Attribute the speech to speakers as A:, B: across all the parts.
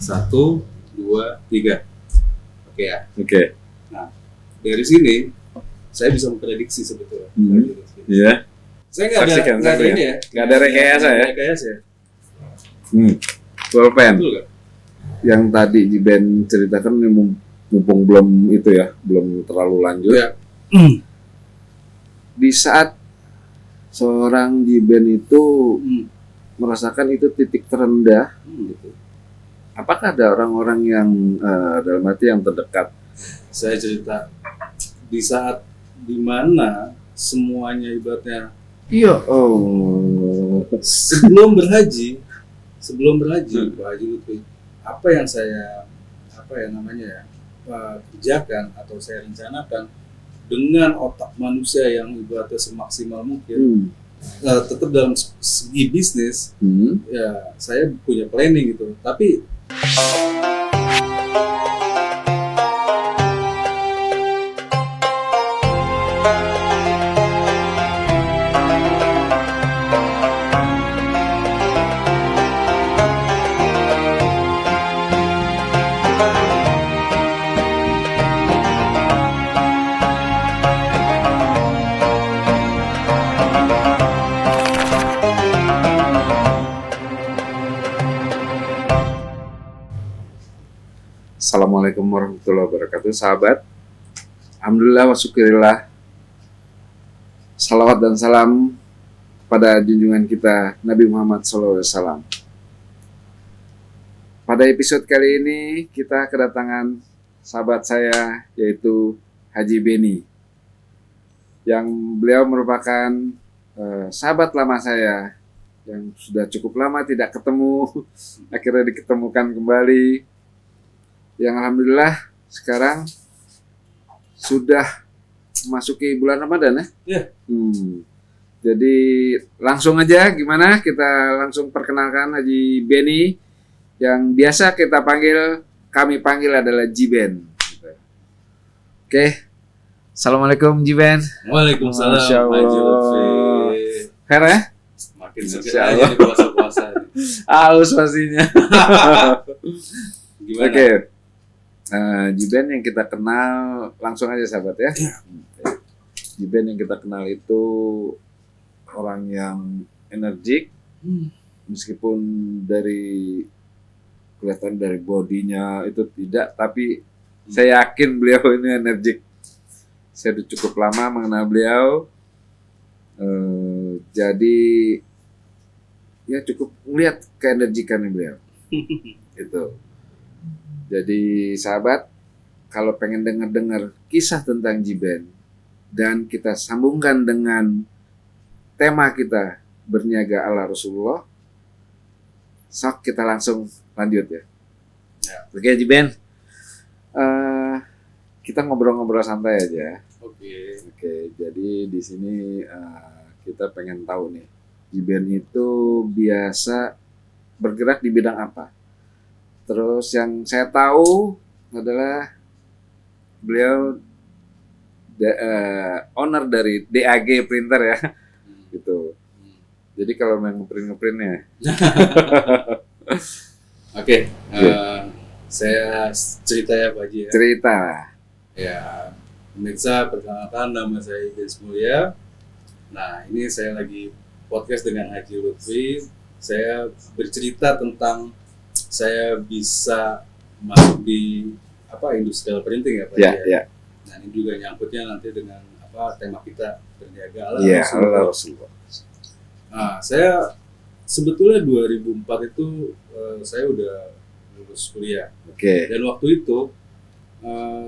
A: 1, 2, 3. Oke ya.
B: Oke.
A: Nah, dari sini saya bisa memprediksi sebetulnya.
B: Iya.
A: Saya nggak ada ini ya.
B: Nggak ada rekayasa ya.
A: Rekayasa ya.
B: Pulpen.
A: Betul nggak?
B: Yang tadi Jiben ceritakan ini mumpung belum itu ya, belum terlalu lanjut.
A: Ya.
B: Di saat seorang Jiben itu merasakan itu titik terendah, gitu. Apakah ada orang-orang yang dalam arti yang terdekat?
A: Saya cerita di saat dimana semuanya ibaratnya
B: Iya.
A: sebelum berhaji Pak Haji Lutfi, apa yang saya kerjakan atau saya rencanakan dengan otak manusia yang ibaratnya semaksimal mungkin, tetap dalam segi bisnis, ya saya punya planning gitu. Tapi
B: Assalamualaikum warahmatullahi wabarakatuh, sahabat. Alhamdulillah wa syukurillah. Salawat dan salam pada junjungan kita Nabi Muhammad SAW. Pada episode kali ini kita kedatangan sahabat saya, yaitu Haji Beni, yang beliau merupakan sahabat lama saya yang sudah cukup lama tidak ketemu, akhirnya diketemukan kembali. Yang alhamdulillah sekarang sudah memasuki bulan Ramadan ya.
A: Iya.
B: Jadi langsung aja, gimana kita langsung perkenalkan Haji Beni, yang biasa kami panggil adalah Jiben. Oke. Assalamualaikum Jiben.
A: Waalaikumsalam.
B: Masya Allah.
A: Haji Lutfi.
B: Her ya?
A: Makin seger aja di puasa-puasa.
B: Haus pastinya.
A: Gimana?
B: Oke. Jiben yang kita kenal, langsung aja sahabat ya. Jiben yang kita kenal itu orang yang energik, meskipun kelihatan dari bodinya itu tidak, tapi saya yakin beliau ini energik. Saya sudah cukup lama mengenal beliau, jadi ya cukup melihat keenergikannya beliau. Itu. Jadi sahabat, kalau pengen dengar kisah tentang Jiben dan kita sambungkan dengan tema kita berniaga ala Rasulullah, sok kita langsung lanjut ya. Oke Jiben, kita ngobrol-ngobrol santai aja. Oke, jadi di sini kita pengen tahu nih, Jiben itu biasa bergerak di bidang apa? Terus yang saya tahu adalah beliau owner dari DAG printer ya, gitu. Jadi kalau mau ngeprintnya. Oke.
A: Saya cerita ya Pak Haji ya.
B: Cerita.
A: Ya, pemirsa, perkenalkan nama saya Idris Mulya. Nah, ini saya lagi podcast dengan Haji Lutfi. Saya bercerita tentang saya bisa masuk di industrial printing ya Pak.
B: Ya.
A: Nah, ini juga nyangkutnya nanti dengan tema kita berniaga ala
B: Rasulullah.
A: Nah, saya sebetulnya 2004 itu saya udah lulus kuliah.
B: Oke.
A: Dan waktu itu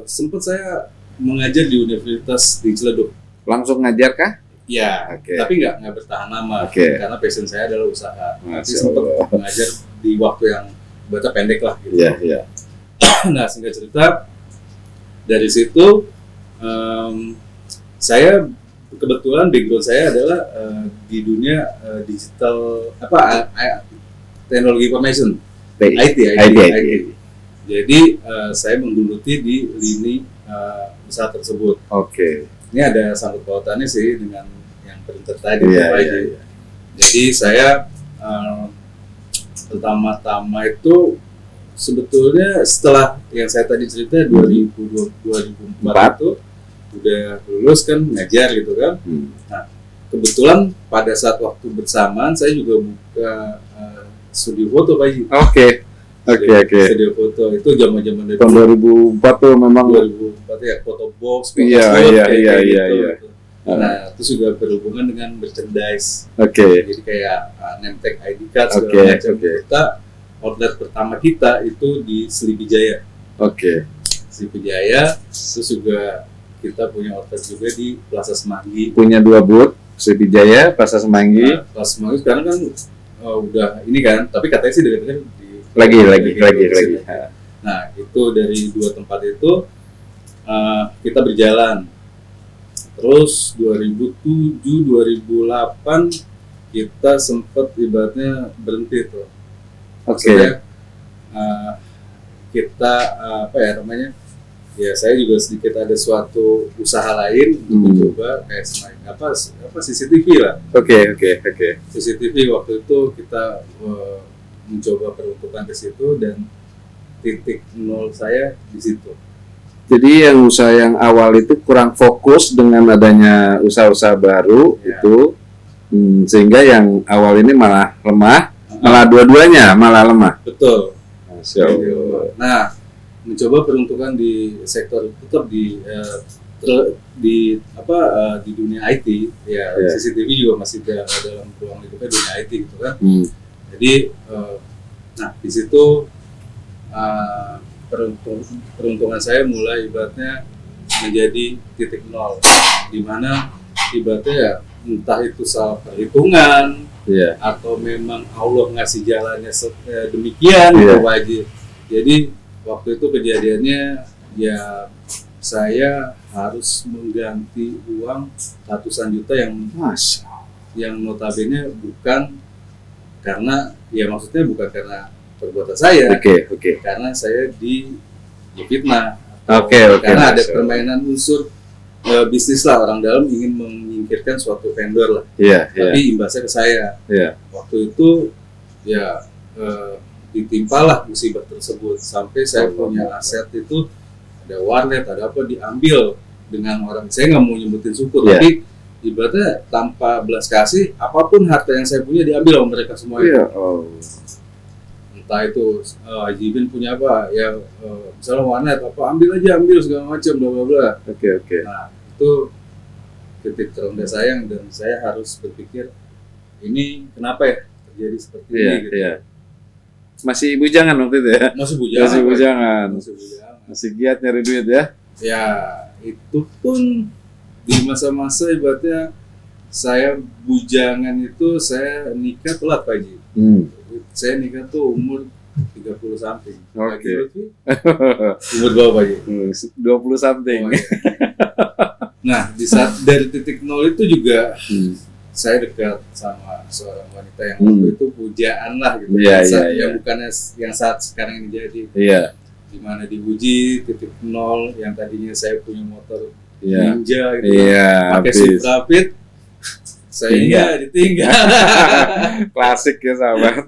A: sempat saya mengajar di universitas di Ciledug.
B: Langsung ngajar kah?
A: Ya, tapi nggak bertahan lama karena passion saya adalah usaha. Tapi sempat mengajar di waktu yang pendek lah gitu.
B: Iya.
A: Nah, singkat cerita, dari situ saya kebetulan background saya adalah di dunia digital teknologi information, IT. Jadi saya menggeluti di lini usaha tersebut.
B: Oke.
A: Ini ada sangkut pautannya sih dengan yang printer tadi. Jadi saya pertama-tama itu sebetulnya setelah yang saya tadi cerita 2004 itu udah lulus kan ngajar gitu kan. Nah, kebetulan pada saat waktu bersamaan saya juga buka studio foto Pak Haji.
B: Oke.
A: Studio foto itu zaman-zaman dari
B: Tahun 2004 tuh memang
A: 2004 ya, foto box,
B: Iya.
A: gitu. Nah, itu juga berhubungan dengan merchandise. Jadi kayak name tag ID card segala macam. Kita outlet pertama kita itu di Srivijaya. Srivijaya, terus juga kita punya outlet juga di Plaza Semanggi.
B: Punya 2 booth, Srivijaya, Plaza Semanggi.
A: Plaza Semanggi sekarang kan udah ini kan, tapi katanya sih dekat-dekat
B: lagi.
A: Nah, itu dari 2 tempat itu kita berjalan. Terus 2007 2008 kita sempat ibaratnya berhenti tuh. Maksudnya kita apa ya namanya? Ya saya juga sedikit ada suatu usaha lain untuk mencoba kayak apa CCTV lah. CCTV waktu itu kita mencoba peruntukan ke situ dan titik nol saya di situ.
B: Jadi yang usaha yang awal itu kurang fokus dengan adanya usaha-usaha baru itu, sehingga yang awal ini malah lemah, malah dua-duanya malah lemah.
A: Betul.
B: Masya Allah.
A: Nah, mencoba peruntukan di sektor tetap di dunia IT, CCTV juga masih dalam ruang lingkupnya dunia IT gitu kan. Jadi, nah di situ peruntungan saya mulai ibaratnya menjadi titik nol, di mana ibaratnya ya entah itu salah perhitungan atau memang Allah ngasih jalannya demikian gitu Pak Haji. Jadi waktu itu kejadiannya ya saya harus mengganti uang ratusan juta yang notabene bukan karena ya maksudnya bukan karena perbuatan saya, karena saya difitnah, karena ada permainan unsur bisnis lah, orang dalam ingin menyingkirkan suatu vendor lah, tapi imbasnya ke saya. Waktu itu ya ditimpalah musibah tersebut sampai saya punya aset itu ada warnet, ada apa diambil dengan orang, saya nggak mau nyebutin suku, tapi ibaratnya tanpa belas kasih apapun harta yang saya punya diambil oleh mereka semua. Entah itu Haji Bin punya apa ya, misalnya warnet apa ambil segala macam bla bla bla. Nah itu titik terendah saya dan saya harus berpikir ini kenapa ya terjadi seperti ini gitu.
B: Masih bujangan waktu itu ya?
A: Masih bujangan.
B: Masih giat nyari duit ya?
A: Ya itu pun di masa-masa ibaratnya saya bujangan itu saya nikah telat Pak Haji. Saya nikah tuh umur 30 something. Umur berapa Pak Haji?
B: 20 something.
A: Nah, di saat dari titik nol itu juga saya dekat sama seorang wanita yang waktu itu pujaan lah gitu. Yang bukannya yang saat sekarang ini jadi. Di mana diuji titik nol yang tadinya saya punya motor Ninja gitu. Pakai Suprapit. Saya ditinggal.
B: Klasik ya sahabat.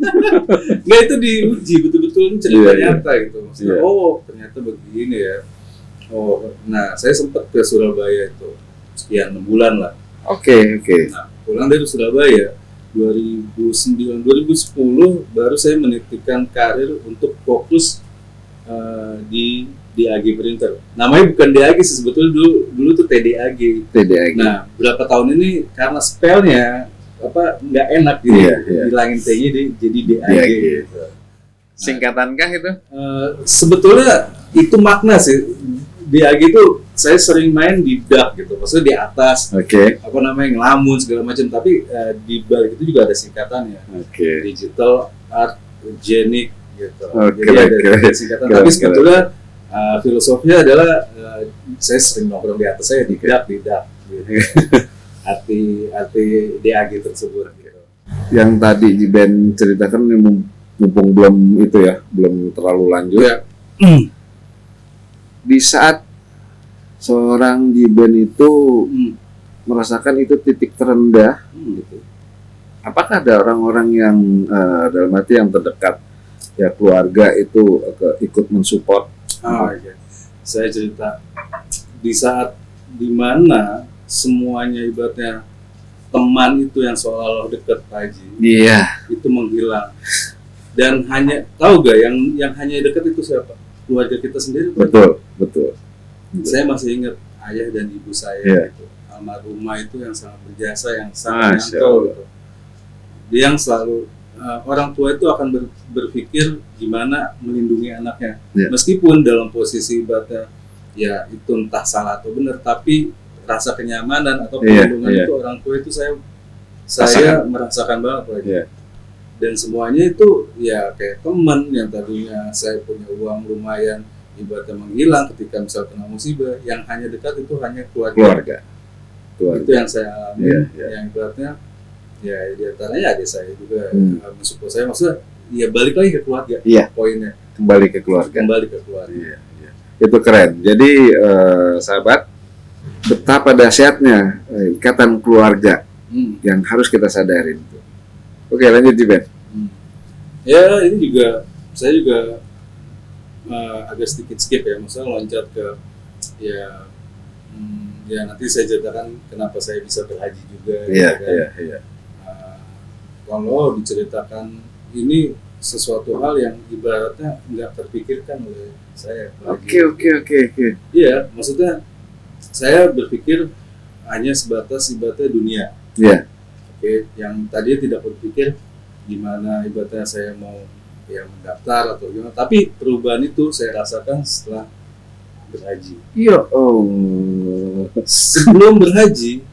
A: Nggak, itu diuji betul-betul cerita nyata gitu. Maksudnya, ternyata begini ya. Nah saya sempat ke Surabaya itu sekian 6 bulan lah. Nah pulang dari Surabaya 2009 2010 baru saya menitikan karir untuk fokus di DAG Printer. Namanya bukan DAG sih, sebetulnya dulu tuh TDAG. Nah, berapa tahun ini karena spellnya nggak enak gitu. Hilangin T-nya jadi DAG. Gitu.
B: Singkatankah itu?
A: Sebetulnya itu makna sih. DAG itu saya sering main di DAG gitu. Maksudnya di atas. Ngelamun segala macam, tapi di balik itu juga ada singkatannya. Digital Art Genic gitu. Jadi ada singkatan. Tapi sebetulnya filosofinya adalah saya sering nongkrong di atas, saya di DAG gitu. arti DAG tersebut gitu.
B: Yang tadi Ben ceritakan mumpung belum terlalu lanjut di saat seorang Jiben itu merasakan itu titik terendah gitu. Apakah ada orang-orang yang dalam arti yang terdekat ya keluarga itu ikut mensupport.
A: Oke. Saya cerita di saat dimana semuanya ibaratnya teman itu yang seolah-olah dekat Pak Haji
B: Iya.
A: itu menghilang, dan hanya tahu gak yang hanya dekat itu siapa? Keluarga kita sendiri.
B: Betul.
A: Saya masih ingat ayah dan ibu saya itu almarhumah itu yang sangat berjasa, yang sangat nyantol gitu. Dia yang selalu orang tua itu akan berpikir gimana melindungi anaknya, meskipun dalam posisi ibaratnya ya itu entah salah atau benar, tapi rasa kenyamanan atau perlindungan itu orang tua itu saya merasakan banget Pak. Dan semuanya itu ya kayak teman yang tadinya saya punya uang lumayan ibaratnya menghilang ketika misal kena musibah, yang hanya dekat itu hanya keluarga. Itu yang saya alami, yang ibaratnya ya diantaranya adik saya juga mensupport saya, maksudnya ya balik lagi ke keluarga. Poinnya
B: kembali ke keluarga. Itu keren. Jadi sahabat, betapa dahsyatnya ikatan keluarga yang harus kita sadarin. Oke, lanjut Ben.
A: Ya ini juga saya juga agak sedikit skip ya, maksudnya loncat ke ya nanti saya ceritakan kenapa saya bisa berhaji juga. Kalau diceritakan ini sesuatu hal yang ibaratnya nggak terpikirkan oleh saya.
B: Oke.
A: Iya, maksudnya saya berpikir hanya sebatas ibaratnya dunia. Yang tadinya tidak berpikir gimana ibaratnya saya mau ya mendaftar atau gimana, tapi perubahan itu saya rasakan setelah berhaji. Sebelum berhaji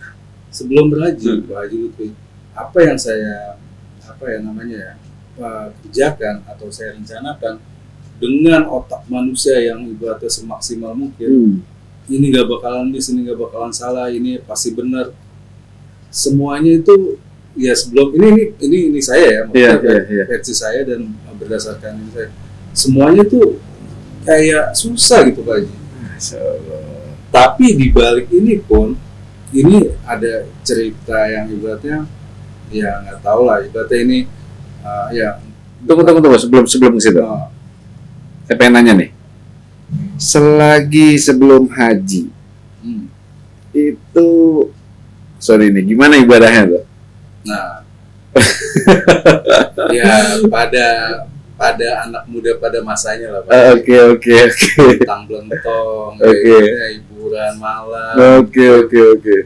A: Pak Haji Lutfi, apa yang saya kerjakan atau saya rencanakan dengan otak manusia yang ibaratnya semaksimal mungkin, ini nggak bakalan miss, ini nggak bakalan salah, ini pasti benar. Semuanya itu ya sebelum ini saya ya, versi saya dan berdasarkan ini saya, semuanya itu kayak susah gitu Pak Haji. Tapi di balik ini pun ini ada cerita yang ibaratnya ya nggak tahu lah, ibaratnya ini
B: tunggu sebelum ke situ. Saya pengen nanya nih, selagi sebelum haji itu gimana ibadahnya tuh?
A: Nah, ya pada anak muda pada masanya lah Pak.
B: Oke.
A: Tentang belentong, hiburan malam.
B: Oke.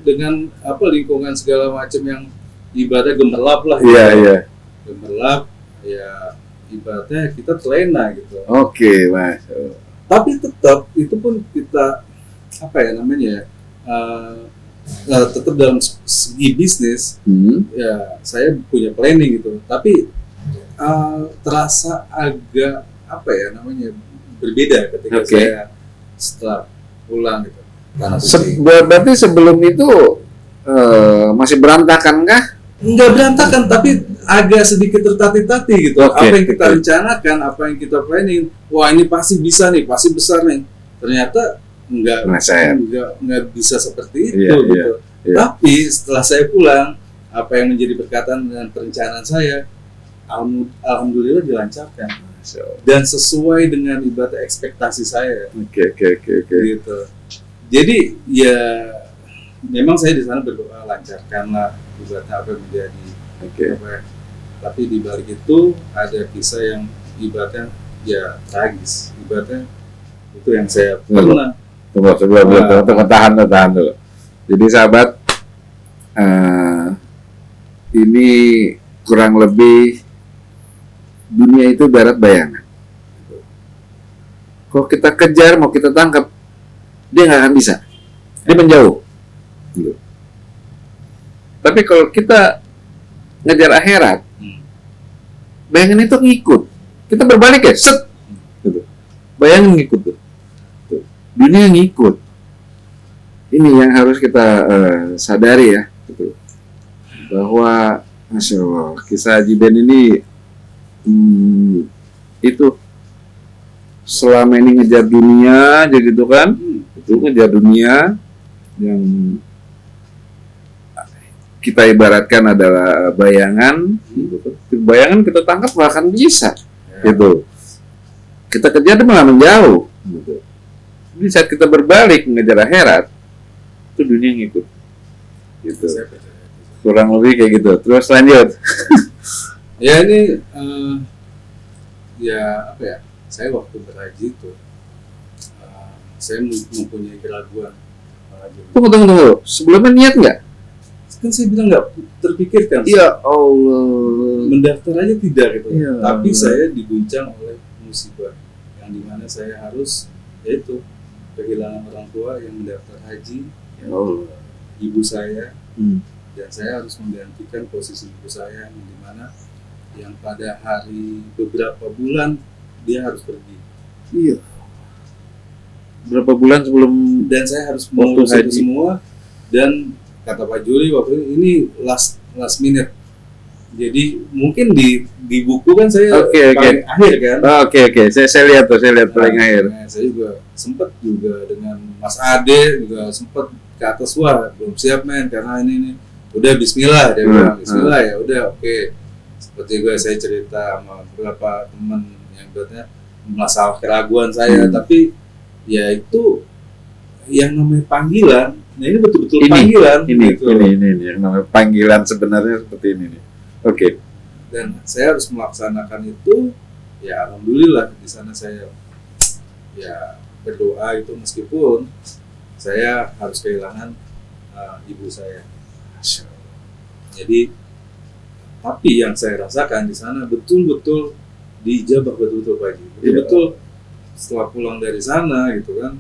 A: Dengan lingkungan segala macam yang ibaratnya gemerlap lah.
B: Iya.
A: Gemerlap, ya ibaratnya kita terlena gitu.
B: Oke, Mas.
A: Tapi tetap itu pun kita tetap dalam segi bisnis, ya saya punya planning gitu, tapi terasa agak berbeda ketika saya setelah pulang gitu.
B: Berarti sebelum itu masih berantakan kah?
A: Enggak berantakan, tapi agak sedikit tertati-tati gitu. Apa yang kita rencanakan, apa yang kita planning, wah ini pasti bisa nih, pasti besar nih. Ternyata enggak bisa seperti itu gitu. Tapi setelah saya pulang, apa yang menjadi perkataan dan perencanaan saya, alhamdulillah dilancarkan dan sesuai dengan ibadah ekspektasi saya.
B: Oke.
A: Gitu. Jadi ya memang saya di sana berdoa lancarkanlah ibadah apa yang menjadi. Tapi di balik itu ada kisah yang ibadah ya tragis. Ibadah itu yang saya pernah.
B: Tunggu, tahan dulu. Jadi sahabat, ini kurang lebih dunia itu ibarat bayangan. Kalau kita kejar, mau kita tangkap, dia nggak akan bisa. Dia menjauh. Tapi kalau kita ngejar akhirat, bayangan itu ngikut. Kita berbalik ya, set. Bayangan ngikut tuh. Dunia ngikut. Ini yang harus kita sadari ya, bahwa Masya Allah, kisah Haji Ben ini itu selama ini ngejar dunia aja gitu kan, itu ngejar dunia yang kita ibaratkan adalah bayangan kita tangkap nggak akan bisa gitu. kita kejar dia malah menjauh. Gitu. Jadi saat kita berbalik mengejar akhirat, itu dunia ngikut. Gitu.
A: Saya percaya.
B: Kurang lebih kayak gitu. Terus lanjut.
A: Ya ini ya apa ya? Saya waktu berhaji itu saya mempunyai keraguan.
B: Tunggu. Sebelumnya niat nggak?
A: Kan saya bilang nggak terpikirkan.
B: Ya Allah.
A: Mendaftar aja tidak gitu.
B: Ya
A: Tapi
B: Allah.
A: saya diguncang oleh musibah yang dimana saya harus yaitu kehilangan orang tua yang mendaftar haji,
B: Ya Allah.
A: ibu saya,
B: Hmm.
A: dan saya harus menggantikan posisi ibu saya yang dimana yang pada hari beberapa bulan dia harus pergi
B: Iya. Berapa bulan sebelum
A: dan saya harus
B: Waktu
A: mengurus itu
B: haji.
A: semua. Dan kata Pak Juli waktu ini last minute, jadi mungkin di buku kan saya
B: Oke.
A: paling akhir kan.
B: Oke. Saya lihat paling akhir.
A: Nah, saya juga sempat juga dengan Mas Ade juga sempat ke atas, wah belum siap men karena ini udah Bismillah dia bilang, Bismillah ya udah oke. Seperti juga saya cerita sama beberapa teman yang ibaratnya masalah keraguan saya, tapi ya itu yang namanya panggilan. Nah ini betul-betul panggilan.
B: Ini
A: gitu.
B: ini yang namanya panggilan sebenarnya seperti ini nih. Oke.
A: Dan saya harus melaksanakan itu. Ya alhamdulillah di sana saya ya berdoa itu meskipun saya harus kehilangan ibu saya. Jadi tapi yang saya rasakan di sana betul-betul diijabah betul-betul Pak Haji. Betul-betul setelah pulang dari sana gitu kan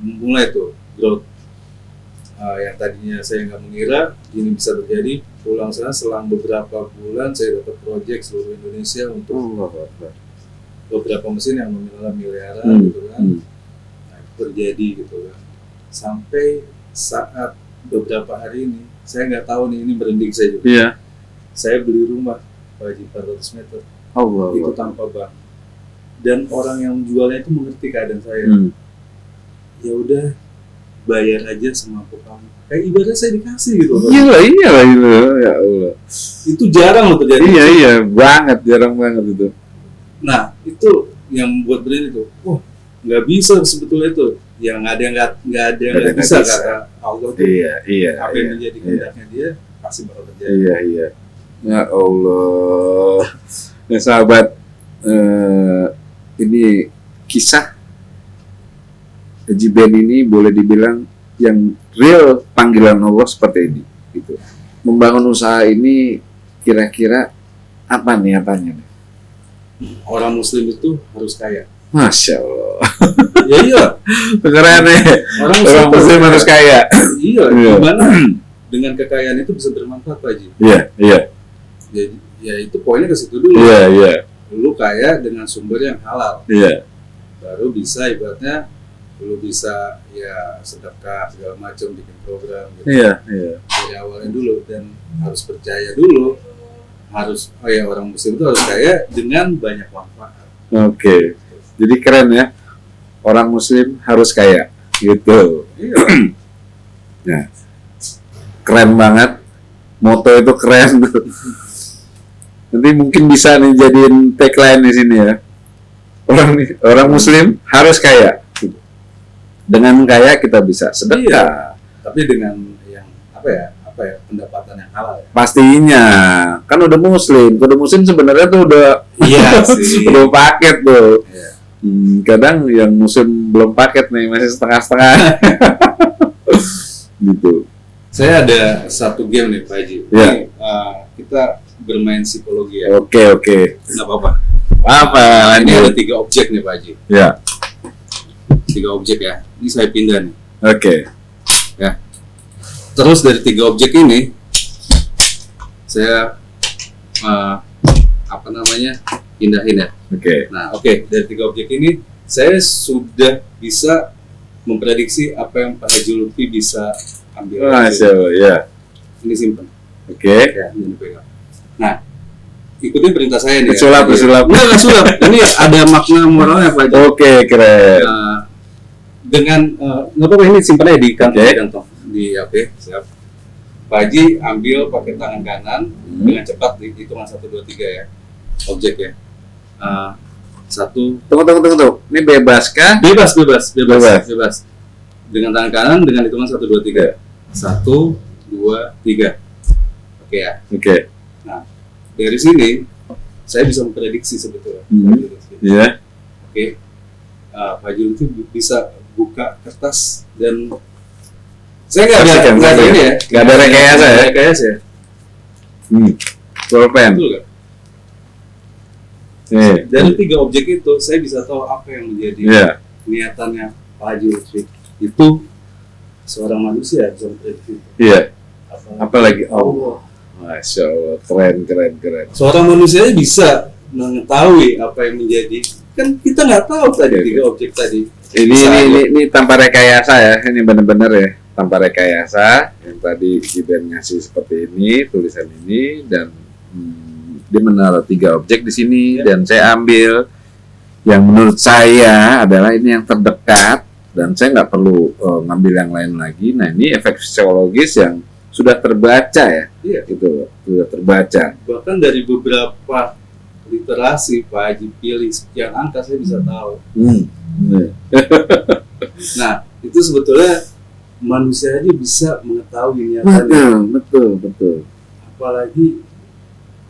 A: mulai tuh growth yang tadinya saya nggak mengira ini bisa terjadi. Pulang sana selang beberapa bulan saya dapat proyek seluruh Indonesia untuk beberapa mesin yang nominalnya miliaran gitu kan. Nah, itu terjadi gitu kan. Sampai saat beberapa hari ini saya nggak tahu nih ini merinding saya juga.
B: Iya.
A: Saya beli rumah Pak Haji 400 meter
B: Allah.
A: itu tanpa bank. Dan orang yang menjualnya itu mengerti keadaan saya. Ya udah bayar aja semampu kamu. Kayak ibaratnya saya dikasih gitu.
B: Iya lah ya Allah.
A: Itu jarang loh terjadi.
B: Iya banget, jarang banget itu.
A: Nah itu yang membuat brand itu, wah nggak bisa sebetulnya itu. Yang nggak ada yang nggak bisa kata Allah tuh.
B: Iya.
A: Apa yang menjadi kehendaknya dia pasti bakal terjadi.
B: Iya. Ya Allah. Nah sahabat, ini kisah Haji Ben ini boleh dibilang yang real panggilan Allah seperti ini. Gitu. Membangun usaha ini kira-kira apanya nih?
A: Orang Muslim itu harus kaya.
B: Masya Allah.
A: Ya iya.
B: Keren ya. Orang Muslim harus kaya.
A: Iya. Gimana dengan kekayaan itu bisa bermanfaat Pak Haji?
B: Iya.
A: Jadi ya itu poinnya ke situ dulu.
B: Iya.
A: Lu kaya dengan sumber yang halal.
B: Iya.
A: Baru bisa ibaratnya lu bisa ya sedekah segala macam bikin program gitu.
B: Iya.
A: Dari awalnya dulu dan harus percaya dulu. Harus orang Muslim itu harus kaya dengan banyak manfaat.
B: Oke. Jadi keren ya. Orang Muslim harus kaya gitu.
A: Iya.
B: Nah, keren banget. Moto itu keren tuh. Nanti mungkin bisa nih jadiin tagline di sini ya. Orang Muslim harus kaya. Dengan kaya kita bisa sedekah.
A: Iya. Tapi dengan yang apa ya pendapatan yang halal ya.
B: Pastinya kan udah Muslim. Udah Muslim sebenarnya tuh udah
A: Iya sih.
B: udah paket tuh.
A: Iya.
B: Kadang yang Muslim belum paket nih, masih setengah-setengah. Gitu.
A: Saya ada satu game nih Pak Haji.
B: Iya.
A: Ini, kita bermain psikologi ya.
B: Oke.
A: Nggak apa-apa.
B: Apa?
A: Ini ada
B: Lanjut.
A: 3 objek nih Pak Haji.
B: Ya.
A: 3 objek ya. Ini saya pindah nih.
B: Oke.
A: Ya. Terus dari 3 objek ini saya pindahin ya.
B: Oke.
A: Nah, dari 3 objek ini saya sudah bisa memprediksi apa yang Pak Haji Lutfi bisa ambil.
B: Masya Allah, ya.
A: Ini simpen.
B: Oke.
A: Ya, ini pegang. Nah, ikutin perintah saya nih.
B: Sulap.
A: Enggak sulap. Ini ada makna moralnya Pak Haji.
B: Oke, keren.
A: Dengan nggak apa-apa ini simpan aja di kantong.
B: Oke.
A: Di kantong. Siap. Pak Haji ambil pakai tangan kanan dengan cepat dihitungan 1, 2, 3 ya. Objek ya. Satu.
B: Tunggu. Ini bebas kah?
A: Bebas. Dengan tangan kanan dengan hitungan 1, 2, 3. 1, 2, 3. Oke ya.
B: Oke.
A: Nah, dari sini saya bisa memprediksi sebetulnya.
B: Iya.
A: Oke. Pak Haji Lutfi bisa buka kertas dan saya nggak ada ini ya.
B: Nggak ada rekayasa ya.
A: Rekayasa ya.
B: Pulpen.
A: Betul nggak? Dari 3 objek itu saya bisa tahu apa yang menjadi niatannya Pak Haji Lutfi. Itu seorang manusia bisa memprediksi.
B: Iya. Apalagi Allah. Masya Allah, keren.
A: Seorang manusia bisa mengetahui apa yang menjadi, kan kita nggak tahu tadi 3 objek tadi.
B: Ini tanpa rekayasa ya, ini benar-benar ya tanpa rekayasa. Yang tadi Giben ngasih seperti ini, tulisan ini, dan dia menaruh 3 objek di sini, dan saya ambil yang menurut saya adalah ini yang terdekat, dan saya nggak perlu ngambil yang lain lagi. Nah, ini efek psikologis yang sudah terbaca ya, gitu, sudah terbaca.
A: Bahkan dari beberapa literasi Pak Haji pilih sekian angka, saya bisa tahu. Nah, itu sebetulnya manusia aja bisa mengetahui niatannya.
B: Betul.
A: Apalagi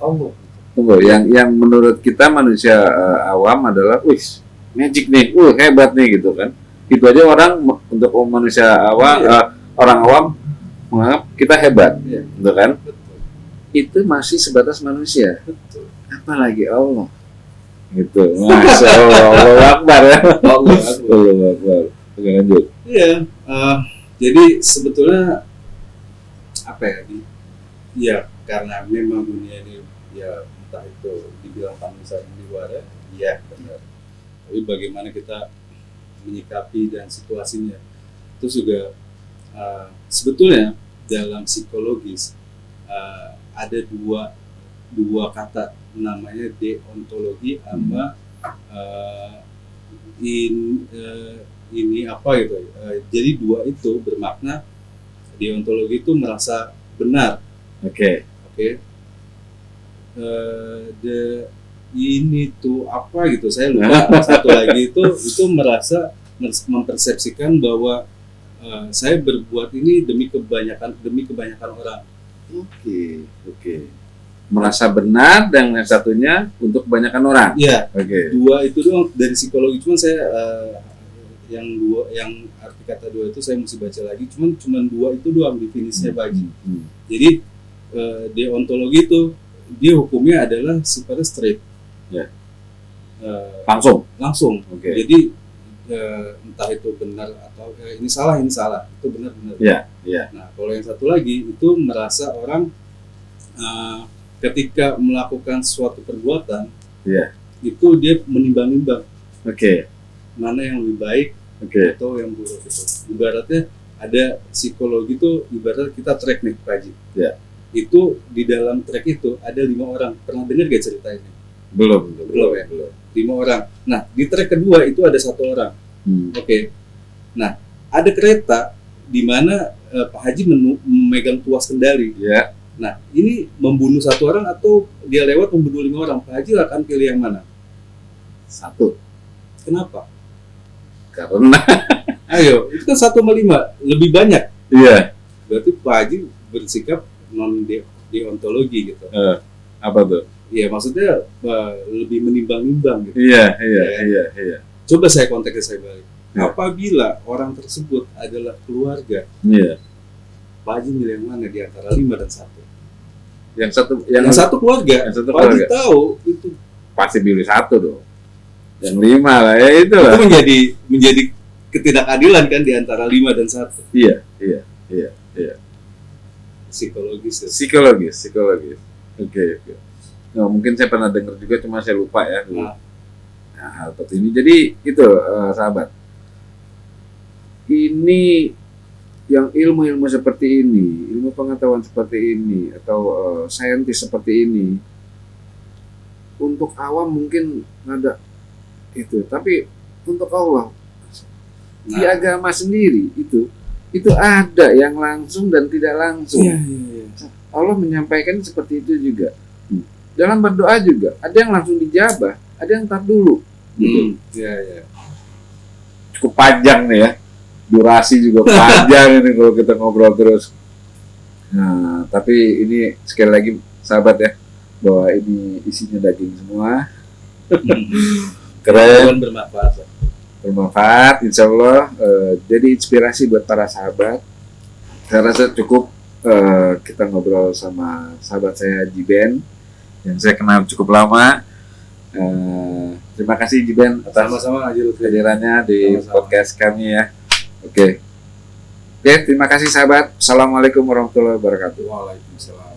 A: Allah.
B: Tunggu, yang menurut kita manusia awam adalah, magic nih, hebat nih gitu kan. Itu aja orang untuk manusia awam, orang awam menganggap kita hebat, gitu kan?
A: Betul.
B: Itu masih sebatas manusia.
A: Betul.
B: Apalagi Allah, gitu. Masya Allah, Allah Akbar ya. Allah Akbar. Oke, lanjut.
A: Iya. Jadi sebetulnya apa ya? Ya karena memang dunia ini ya entah itu dibilang manusia di luar ya benar. Tapi bagaimana kita menyikapi dan situasinya itu juga sebetulnya dalam psikologis ada dua kata namanya deontologi sama ini apa gitu. Jadi 2 itu bermakna deontologi itu merasa benar. Oke. Ini tuh apa gitu, saya lupa. Satu lagi itu merasa mempersepsikan bahwa saya berbuat ini demi kebanyakan orang.
B: Oke. Merasa benar, dan yang satunya untuk kebanyakan orang.
A: Iya.
B: Oke.
A: 2 itu doang dari psikologi, cuman saya yang arti kata 2 itu saya mesti baca lagi. Cuman 2 itu doang definisinya Pak Haji. Jadi deontologi itu dia hukumnya adalah sifatnya straight.
B: Ya. Langsung.
A: Okay. Jadi entah itu benar atau ini salah, itu benar.
B: Iya.
A: Nah, kalau yang satu lagi itu merasa orang ketika melakukan suatu perbuatan, itu dia menimbang-nimbang. Mana yang lebih baik atau yang buruk itu. Ibaratnya ada psikologi itu, ibaratnya kita track nih Pak Haji. Itu di dalam track itu ada 5 orang. Pernah dengar gak cerita ini?
B: Belum
A: ya. 5 orang. Nah, di track kedua itu ada 1 orang. Nah, ada kereta di mana Pak Haji memegang tuas kendali. Nah, ini membunuh 1 orang atau dia lewat membunuh 5 orang? Pak Haji akan pilih yang mana?
B: 1. Kenapa?
A: Karena ayo, itu kan 1/5 lebih banyak. Berarti Pak Haji bersikap non deontologi gitu.
B: Apa tuh?
A: Iya, maksudnya lebih menimbang-nimbang gitu.
B: Iya.
A: Coba saya konteksnya saya balik. Apabila orang tersebut adalah keluarga, Pak Haji milih yang mana di antara 5 dan 1? Yang satu keluarga. Pak Haji tahu itu
B: pasti pilih 1 dong. Yang 5 lah ya itu lah.
A: Itu menjadi ketidakadilan kan di antara 5 dan 1.
B: Iya.
A: Psikologis. Oke.
B: Nah, mungkin saya pernah dengar juga, cuma saya lupa ya. Hal seperti ini. Jadi itu sahabat. Ini yang ilmu seperti ini, ilmu pengetahuan seperti ini, atau saintis seperti ini, untuk awam mungkin ada itu, tapi untuk Allah di agama sendiri itu ada yang langsung dan tidak langsung. Allah menyampaikan seperti itu juga. Dalam berdoa juga ada yang langsung dijabah, ada yang tar dulu. gitu.
A: Iya, iya.
B: Cukup panjang nih ya, durasi juga panjang ini kalau kita ngobrol terus. Nah, tapi ini sekali lagi sahabat ya, bahwa ini isinya daging semua. Keren,
A: Bermanfaat.
B: bermanfaat, insya Allah. Jadi inspirasi buat para sahabat. Saya rasa cukup kita ngobrol sama sahabat saya Jiben yang saya kenal cukup lama. Terima kasih Jiben atas
A: Sama-sama Haji Lutfi.
B: kehadirannya di
A: Sama-sama.
B: podcast kami ya. Oke, terima kasih sahabat. Assalamualaikum warahmatullahi wabarakatuh.
A: Waalaikumsalam.